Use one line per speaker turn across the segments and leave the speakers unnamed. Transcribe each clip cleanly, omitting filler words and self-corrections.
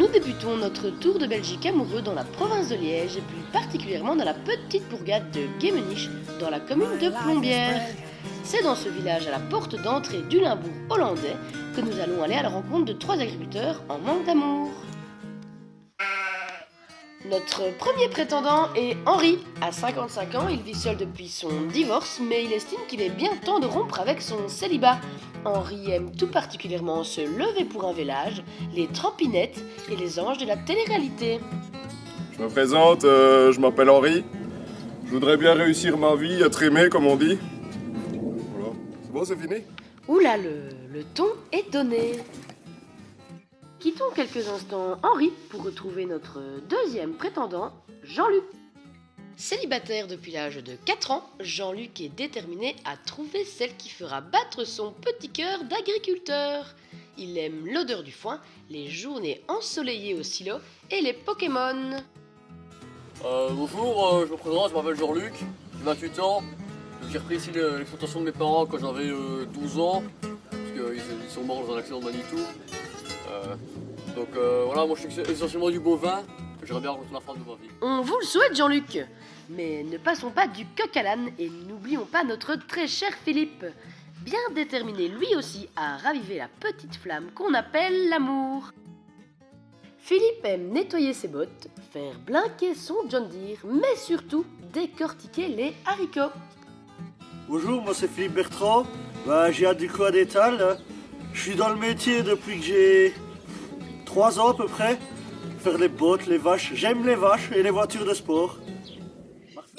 Nous débutons notre tour de Belgique amoureux dans la province de Liège et plus particulièrement dans la petite bourgade de Guémenich dans la commune de Plombières. C'est dans ce village à la porte d'entrée du Limbourg hollandais que nous allons aller à la rencontre de 3 agriculteurs en manque d'amour. Notre premier prétendant est Henri. À 55 ans, il vit seul depuis son divorce, mais il estime qu'il est bien temps de rompre avec son célibat. Henri aime tout particulièrement se lever pour un vélage, les trampinettes et les anges de la télé-réalité.
Je me présente, je m'appelle Henri. Je voudrais bien réussir ma vie, être aimé comme on dit. Voilà. C'est bon, c'est fini?
Oula, le ton est donné. Quittons quelques instants Henri pour retrouver notre deuxième prétendant, Jean-Luc. Célibataire depuis l'âge de 4 ans, Jean-Luc est déterminé à trouver celle qui fera battre son petit cœur d'agriculteur. Il aime l'odeur du foin, les journées ensoleillées au silo et les Pokémon.
Bonjour, je me présente, je m'appelle Jean-Luc, j'ai 28 ans. J'ai repris ici l'exploitation de mes parents quand j'avais 12 ans, parce qu'ils sont morts dans un accident de Manitou. Donc voilà, moi je suis essentiellement du bovin, j'aimerais bien rencontrer la femme de ma vie.
On vous le souhaite, Jean-Luc. Mais ne passons pas du coq à l'âne et n'oublions pas notre très cher Philippe. Bien déterminé lui aussi à raviver la petite flamme qu'on appelle l'amour. Philippe aime nettoyer ses bottes, faire blinquer son John Deere, mais surtout décortiquer les haricots.
Bonjour, moi c'est Philippe Bertrand. J'ai hâte du quoi d'étal. Je suis dans le métier depuis que j'ai 3 ans à peu près. Faire les bottes, les vaches. J'aime les vaches et les voitures de sport.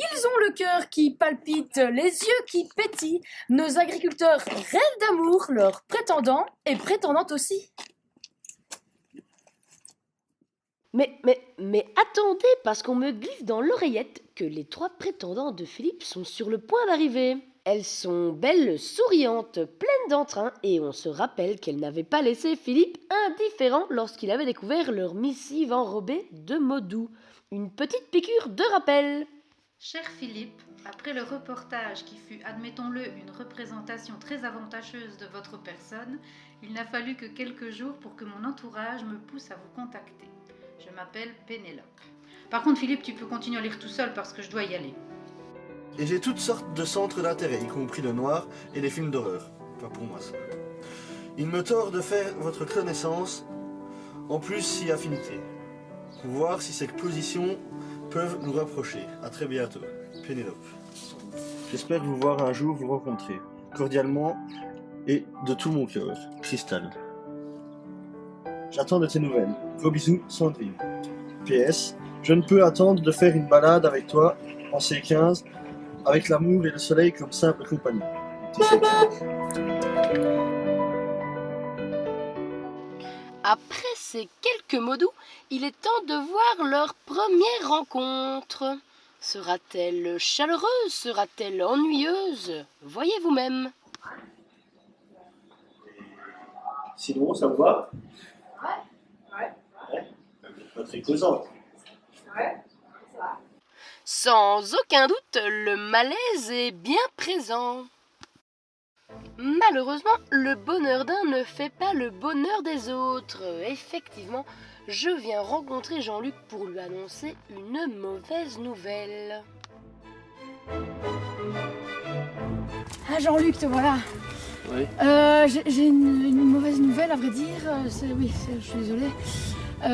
Ils ont le cœur qui palpite, les yeux qui pétillent. Nos agriculteurs rêvent d'amour, leurs prétendants et prétendantes aussi.
Mais attendez, parce qu'on me glisse dans l'oreillette que les 3 prétendants de Philippe sont sur le point d'arriver. Elles sont belles, souriantes, pleines d'entrain, et on se rappelle qu'elles n'avaient pas laissé Philippe indifférent lorsqu'il avait découvert leur missive enrobée de mots doux. Une petite piqûre de rappel.
Cher Philippe, après le reportage qui fut, admettons-le, une représentation très avantageuse de votre personne, il n'a fallu que quelques jours pour que mon entourage me pousse à vous contacter. Je m'appelle Pénélope. Par contre, Philippe, tu peux continuer à lire tout seul parce que je dois y aller.
Et j'ai toutes sortes de centres d'intérêt, y compris le noir et les films d'horreur. Pas pour moi ça. Il me tord de faire votre connaissance, en plus si affinité. Pour voir si ces positions peuvent nous rapprocher. À très bientôt. Pénélope. J'espère vous voir un jour, vous rencontrer. Cordialement et de tout mon cœur. Cristal. J'attends de tes nouvelles. Gros bisous, Sandrine. PS. Je ne peux attendre de faire une balade avec toi en C15, avec l'amour et le soleil comme simple compagnie.
Après ces quelques mots doux, il est temps de voir leur première rencontre. Sera-t-elle chaleureuse? Sera-t-elle ennuyeuse? Voyez vous-même.
Sinon, ça vous va? Ouais. Pas très causante.
Sans aucun doute, le malaise est bien présent. Malheureusement, le bonheur d'un ne fait pas le bonheur des autres. Effectivement, je viens rencontrer Jean-Luc pour lui annoncer une mauvaise nouvelle.
Ah Jean-Luc, te voilà.
Oui.
J'ai une mauvaise nouvelle à vrai dire. Je suis désolée.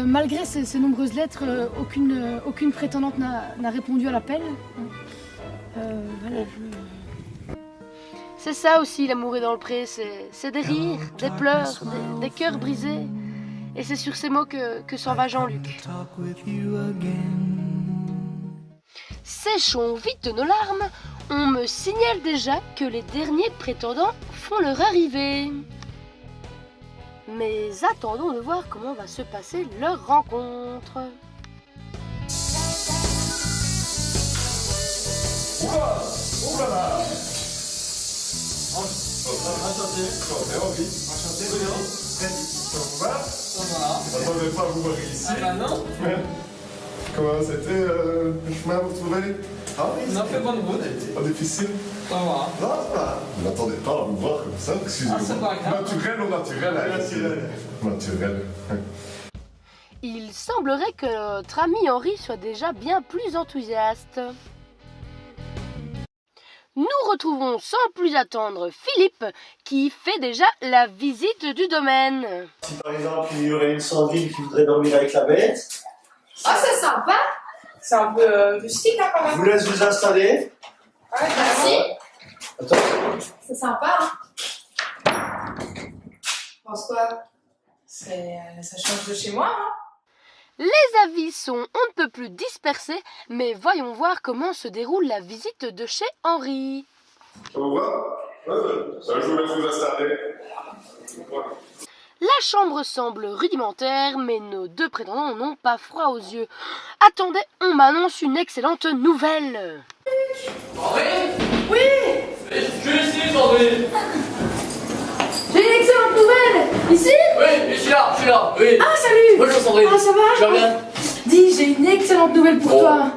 Malgré ces nombreuses lettres, aucune prétendante n'a répondu à l'appel.
C'est ça aussi l'amour est dans le pré, c'est des rires, des pleurs, des cœurs brisés. Et c'est sur ces mots que s'en va Jean-Luc. Séchons vite nos larmes, on me signale déjà que les derniers prétendants font leur arrivée. Mais attendons de voir comment va se passer leur rencontre.
Enchanté. Je m'attendais pas à vous voir ici.
Ah bah non.
Comment c'était le chemin pour trouver? Ah oui,
On a fait bonne route.
pas difficile.
Ça va.
Non, ça va. Je m'attendais pas à vous voir comme ça, excusez-moi.
Ah, c'est pas grave.
Naturel ou naturel? Naturel.
Il semblerait que notre ami Henri soit déjà bien plus enthousiaste. Nous retrouvons sans plus attendre Philippe qui fait déjà la visite du domaine.
Si par exemple il y aurait une Sandrine qui voudrait dormir avec la bête,
Ah, c'est sympa. C'est un peu rustique, hein, quand
je
même.
vous laisse vous installer.
Ouais, merci.
Attends.
C'est sympa, hein. Tu penses quoi? Ça change de chez moi, hein.
Les avis sont on ne peut plus dispersés, mais voyons voir comment se déroule la visite de chez Henri.
Ça vous va? Ça, je vous laisse vous installer.
La chambre semble rudimentaire, mais nos deux prétendants n'ont pas froid aux yeux. Attendez, on m'annonce une excellente nouvelle.
Henri?
Oui,
Je suis ici, Henri.
j'ai une excellente nouvelle. Ici?
Oui, je suis là, oui.
Ah, salut.
Bonjour Sandrine.
Ah, ça va?
Tu vas bien?
Dis, j'ai une excellente nouvelle pour
Oh.
toi.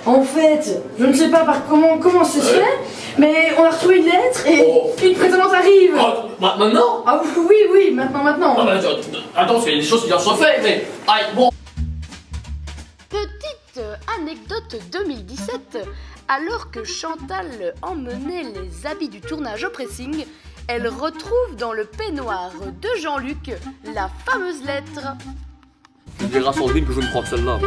En fait, je ne sais pas comment ça se
Ouais.
fait, mais on a retrouvé une lettre et
Oh.
une prétendante arrive.
Oh, maintenant?
Ah oui, maintenant.
Ah bah, attends, parce qu'il y a des choses qui doivent se faire, mais... Aïe, bon.
Petite anecdote 2017, alors que Chantal emmenait les habits du tournage au pressing, elle retrouve dans le peignoir de Jean-Luc la fameuse lettre.
Tu diras à Sandrine que je me prends que celle-là.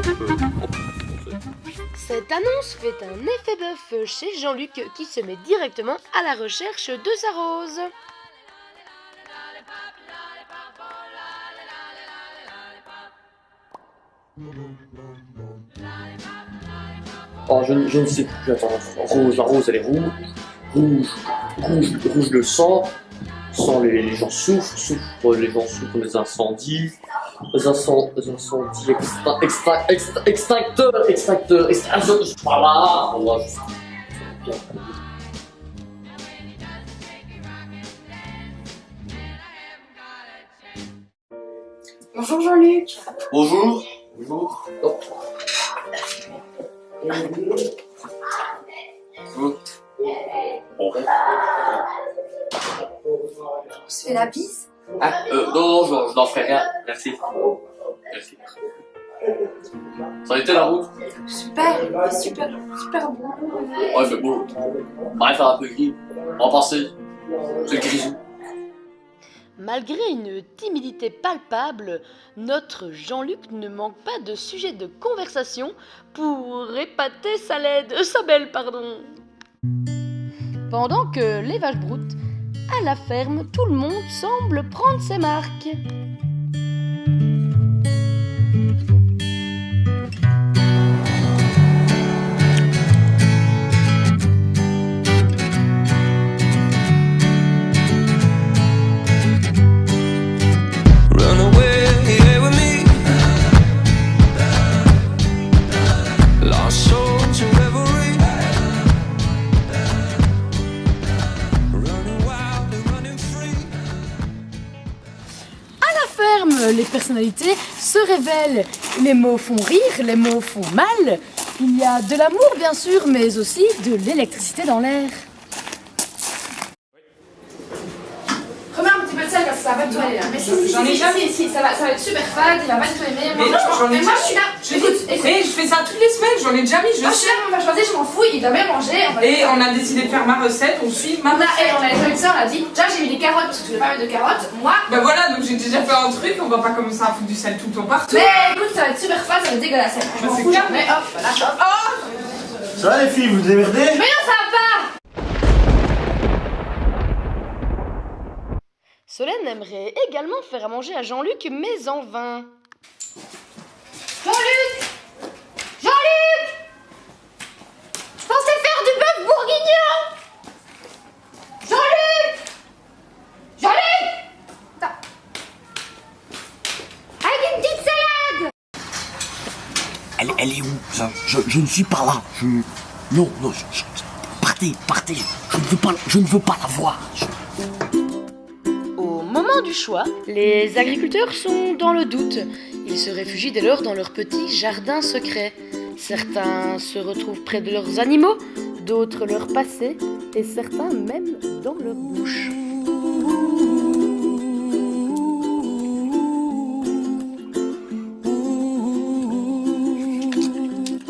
Cette annonce fait un effet bœuf chez Jean-Luc qui se met directement à la recherche de sa rose.
Oh, je ne sais plus, attends, la rose elle est rouge le sang, les gens souffrent, les gens souffrent des incendies, extincteur, voilà, on va juste...
Bonjour Jean-Luc.
Bonjour. Bonjour. Oh.
On se fait la bise?
Ah, non, je n'en ferai rien, merci. Merci. Ça a été la route?
Super bon.
Ouais, fait beau. Bref, faire un peu gris. On va passer. C'est grisou.
Malgré une timidité palpable, notre Jean-Luc ne manque pas de sujet de conversation pour épater sa belle. Pendant que les vaches broutent, à la ferme, tout le monde semble prendre ses marques.
Run away with me. Lost soul to reverie. Running wild and running free.
À la ferme, les personnalités se révèlent. Les mots font rire, les mots font mal. Il y a de l'amour, bien sûr, mais aussi de l'électricité dans l'air.
Remets un petit peu de sel parce que ça va te aller là. Mais si,
J'en ai jamais.
si, ça va être super fade, il va pas du tout aimer.
Mais non, j'en ai
mais moi
déjà-
je suis là. Écoute.
Mais je fais ça toutes les semaines, j'en ai déjà mis, je
Moi je suis
sais.
là, on va choisir, je m'en fous, il doit bien manger.
Et on a décidé de faire ma recette, on suit ma recette.
On a les avec ça, on a dit, déjà j'ai mis des carottes parce que tu voulais pas mettre de carottes. Moi,
Bah voilà, donc j'ai déjà fait un truc, on va pas commencer à foutre du sel tout le temps partout.
mais écoute, ça va être super fade, ça va être dégueulasse. Je m'en
c'est
fous,
clair.
mais hop, voilà, hop.
Ça va les filles, vous démerdez?
Mais non, ça va pas.
Solène aimerait également faire à manger à Jean-Luc, mais en vain.
Jean-Luc, je pensais faire du bœuf bourguignon. Jean-Luc, Attends. Avec une petite salade.
Elle est où? Je ne suis pas là. Non, partez. Je ne veux pas la voir.
Au moment du choix, les agriculteurs sont dans le doute. Ils se réfugient dès lors dans leur petit jardin secret. Certains se retrouvent près de leurs animaux, d'autres leur passé, et certains même dans leur bouche.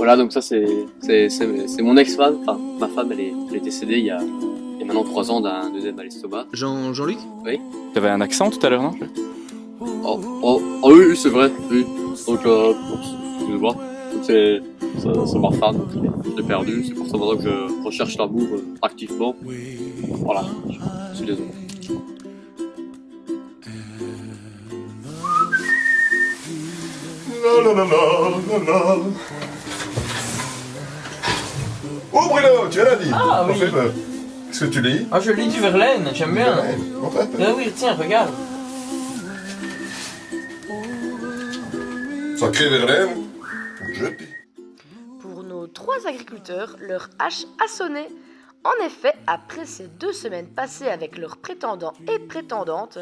Voilà, donc ça c'est mon ex-femme, enfin ma femme elle est décédée il y a maintenant 3 ans d'un œdème à l'estomac.
Jean-Luc?
Oui.
Tu avais un accent tout à l'heure, non?
Oui, c'est vrai, oui. Donc, excusez-moi, c'est ma femme, je l'ai perdue, c'est pour ça maintenant que je recherche l'amour activement. Voilà, je suis désolé.
La la la la la. Oh Bruno, tu es là, dis.
Ah oui.
Qu'est-ce que tu lis?
Ah, je lis du Verlaine, j'aime bien.
En fait.
Ah oui, tiens, regarde.
Sacré Verlaine. Jeté.
Pour nos 3 agriculteurs, leur hache a sonné. En effet, après ces 2 semaines passées avec leurs prétendants et prétendantes,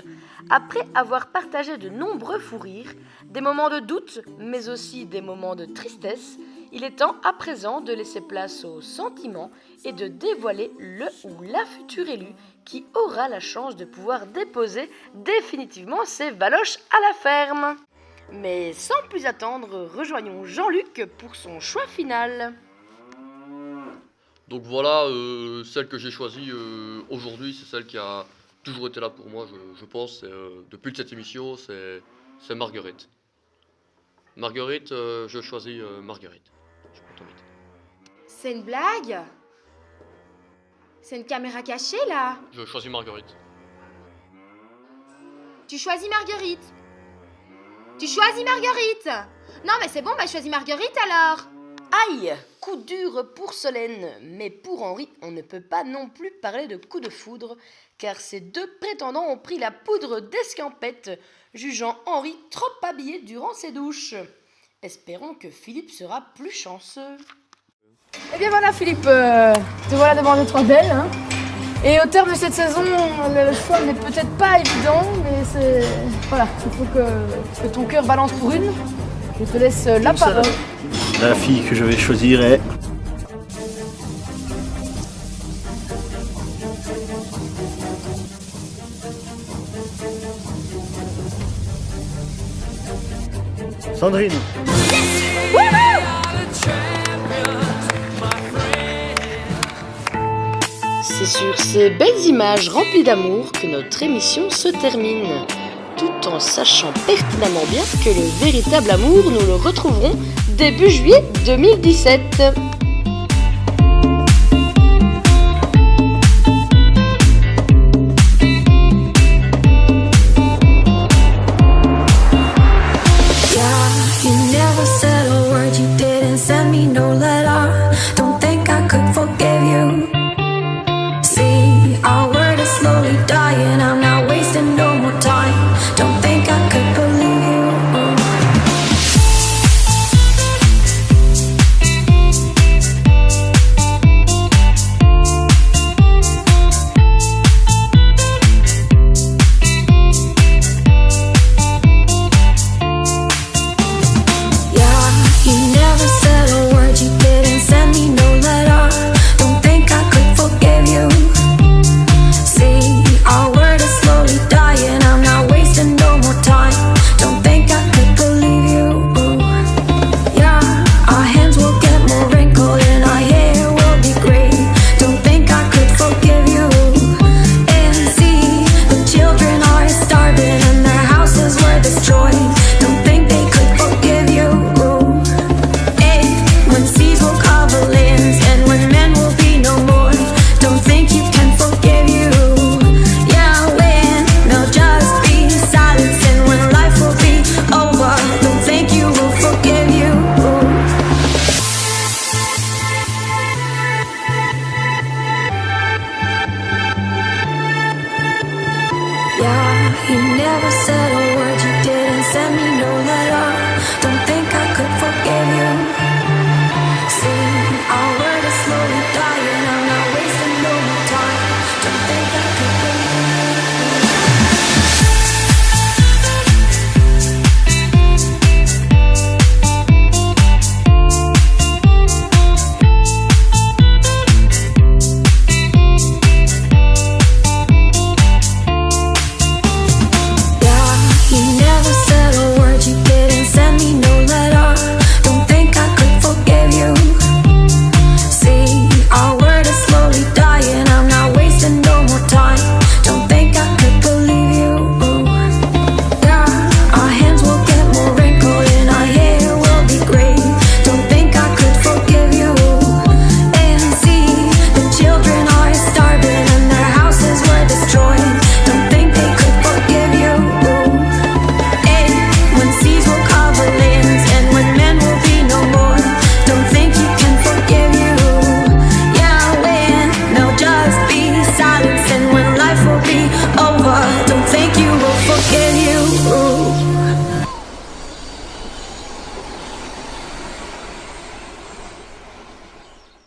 après avoir partagé de nombreux fous rires, des moments de doute, mais aussi des moments de tristesse, il est temps à présent de laisser place aux sentiments et de dévoiler le ou la future élue qui aura la chance de pouvoir déposer définitivement ses valoches à la ferme. Mais sans plus attendre, rejoignons Jean-Luc pour son choix final.
Donc voilà, celle que j'ai choisie aujourd'hui, c'est celle qui a toujours été là pour moi, je pense, depuis cette émission, c'est Marguerite. Marguerite, je choisis Marguerite. Je prends ton mythe.
C'est une blague? C'est une caméra cachée là?
Je choisis Marguerite.
Tu choisis Marguerite? Tu choisis Marguerite? Non mais c'est bon, bah je choisis Marguerite alors.
Aïe, coup dur pour Solène, mais pour Henri, on ne peut pas non plus parler de coup de foudre, car ces 2 prétendants ont pris la poudre d'escampette, jugeant Henri trop habillé durant ses douches. Espérons que Philippe sera plus chanceux.
Eh bien voilà Philippe, te voilà devant notre belle. Hein. Et au terme de cette saison, le choix n'est peut-être pas évident, mais c'est... Voilà, il faut que ton cœur balance pour une. Je te laisse la parole.
La fille que je vais choisir est... Sandrine.
C'est sur ces belles images remplies d'amour que notre émission se termine, tout en sachant pertinemment bien que le véritable amour, nous le retrouverons début juillet 2017.
Yeah, you never said a word, you didn't send me